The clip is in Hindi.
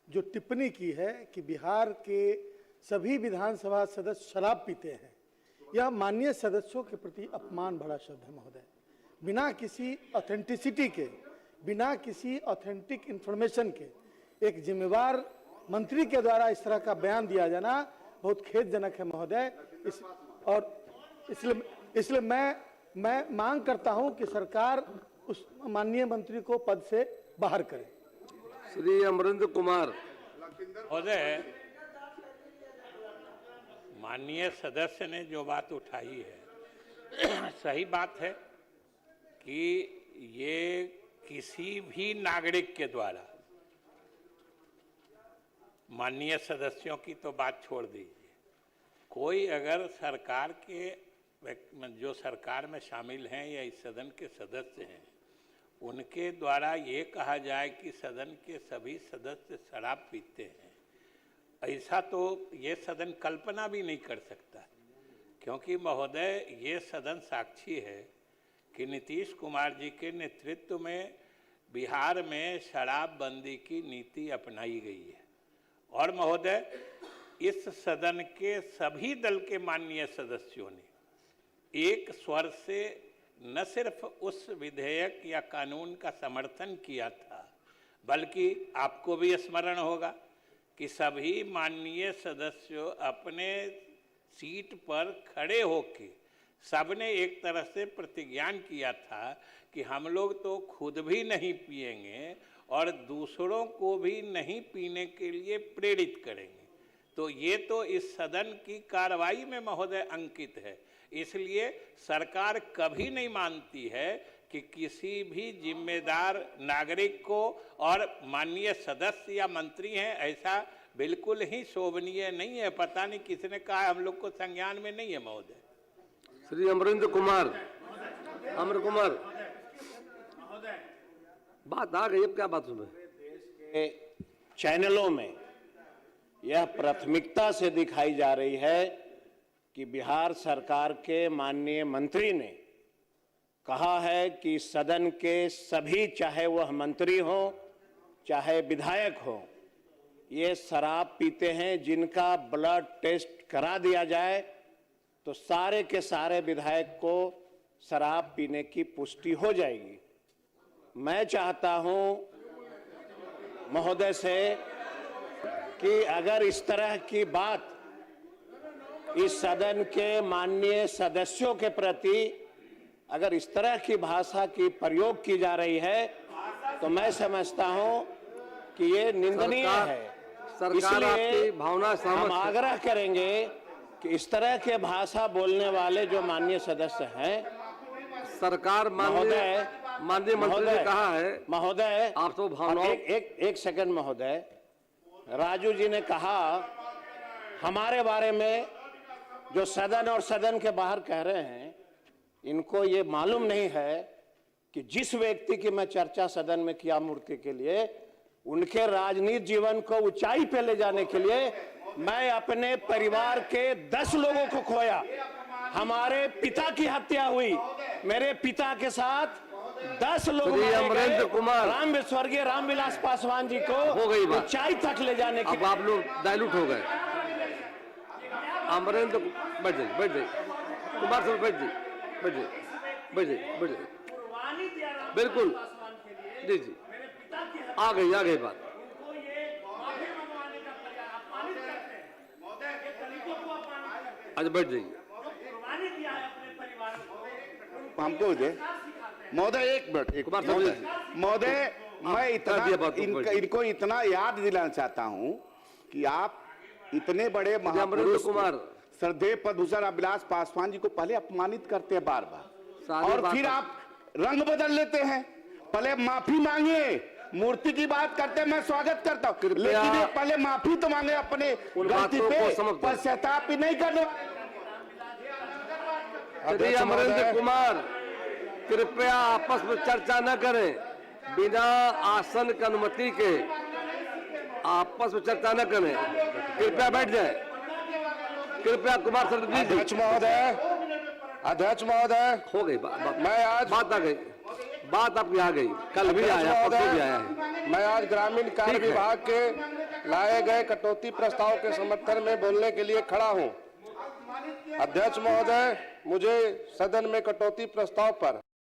जो टिप्पणी की है कि बिहार के सभी विधानसभा सदस्य शराब पीते हैं, यह माननीय सदस्यों के प्रति अपमान भरा शब्द है महोदय। बिना किसी ऑथेंटिसिटी के, बिना किसी ऑथेंटिक इंफॉर्मेशन के एक जिम्मेवार मंत्री के द्वारा इस तरह का बयान दिया जाना बहुत खेदजनक है महोदय। इसलिए मैं मांग करता हूं कि सरकार उस माननीय मंत्री को पद से बाहर करे। श्री अमरेंद्र कुमार महोदय, माननीय सदस्य ने जो बात उठाई है सही बात है कि ये किसी भी नागरिक के द्वारा, माननीय सदस्यों की तो बात छोड़ दीजिए, कोई अगर सरकार के जो सरकार में शामिल हैं या इस सदन के सदस्य हैं, उनके द्वारा ये कहा जाए कि सदन के सभी सदस्य शराब पीते हैं, ऐसा तो ये सदन कल्पना भी नहीं कर सकता। क्योंकि महोदय, ये सदन साक्षी है कि नीतीश कुमार जी के नेतृत्व में बिहार में शराबबंदी की नीति अपनाई गई है। और महोदय, इस सदन के सभी दल के माननीय सदस्यों ने एक स्वर से न सिर्फ उस विधेयक या कानून का समर्थन किया था, बल्कि आपको भी स्मरण होगा कि सभी माननीय सदस्यों अपने सीट पर खड़े होकर सबने एक तरह से प्रतिज्ञान किया था कि हम लोग तो खुद भी नहीं पिएंगे और दूसरों को भी नहीं पीने के लिए प्रेरित करेंगे। तो ये तो इस सदन की कार्रवाई में महोदय अंकित है। इसलिए सरकार कभी नहीं मानती है कि किसी भी जिम्मेदार नागरिक को, और माननीय सदस्य या मंत्री हैं, ऐसा बिल्कुल ही शोभनीय नहीं है। पता नहीं किसने कहा, हम लोग को संज्ञान में नहीं है महोदय। श्री अमरेंद्र कुमार, अमर कुमार, बात आ गई, अब क्या बात सुने? देश के चैनलों में यह प्राथमिकता से दिखाई जा रही है कि बिहार सरकार के माननीय मंत्री ने कहा है कि सदन के सभी, चाहे वह मंत्री हो चाहे विधायक हो, ये शराब पीते हैं। जिनका ब्लड टेस्ट करा दिया जाए तो सारे के सारे विधायक को शराब पीने की पुष्टि हो जाएगी। मैं चाहता हूं महोदय से कि अगर इस तरह की बात इस सदन के माननीय सदस्यों के प्रति अगर इस तरह की भाषा की प्रयोग की जा रही है तो मैं समझता हूं कि ये निंदनीय है। सरकार आपकी भावना हम आग्रह करेंगे कि इस तरह के भाषा बोलने वाले जो माननीय सदस्य हैं, सरकार माननीय मंत्री ने कहा है महोदय, आप तो भावना एक सेकंड महोदय, राजू जी ने कहा हमारे बारे में जो सदन और सदन के बाहर कह रहे हैं, इनको ये मालूम नहीं है कि जिस व्यक्ति की मैं चर्चा सदन में किया मूर्ति के लिए, उनके राजनीतिक जीवन को ऊंचाई पे ले जाने के लिए मैं अपने परिवार के 10 लोगों को खोया। हमारे पिता की हत्या हुई, मेरे पिता के साथ 10 लोग अमरेंद्र कुमार, स्वर्गीय रामविलास पासवान जी को हो गई बात, ऊंचाई तक ले जाने की। अब आप लोग डायलूट हो गए। अमरेंद्र बैठ जाइए कुमार साहब, बैठ जाइए बिल्कुल जी जी, आ गई बात। आज बैठ जाइए। हमको दे महोदय, एक मिनट महोदय, मैं इनको इतना याद दिलाना चाहता हूं कि आप इतने बड़े महापुरुष कुमार श्रद्धेय पद्मभूषण रामविलास पासवान जी को पहले अपमानित करते हैं बार बार, और फिर आप रंग बदल लेते हैं। पहले माफी मांगिए, मूर्ति की बात करते हैं, मैं स्वागत करता हूं, लेकिन पहले माफी तो मांगे अपने गलती पे, पश्चाताप भी नहीं करने। अमरेंद्र कुमार, कृपया आपस में चर्चा न करें, बिना आसन की अनुमति के आपस में चर्चा न करें। कृपया बैठ जाए, कृपया। कुमार सर, अध्यक्ष महोदय, हो गई बात, मैं आज बात आ गई, बात आपकी आ गई, कल भी आया, परसों भी आया है। मैं आज ग्रामीण कार्य विभाग के लाए गए कटौती प्रस्ताव के समर्थन में बोलने के लिए खड़ा हूं। अध्यक्ष महोदय, मुझे सदन में कटौती प्रस्ताव पर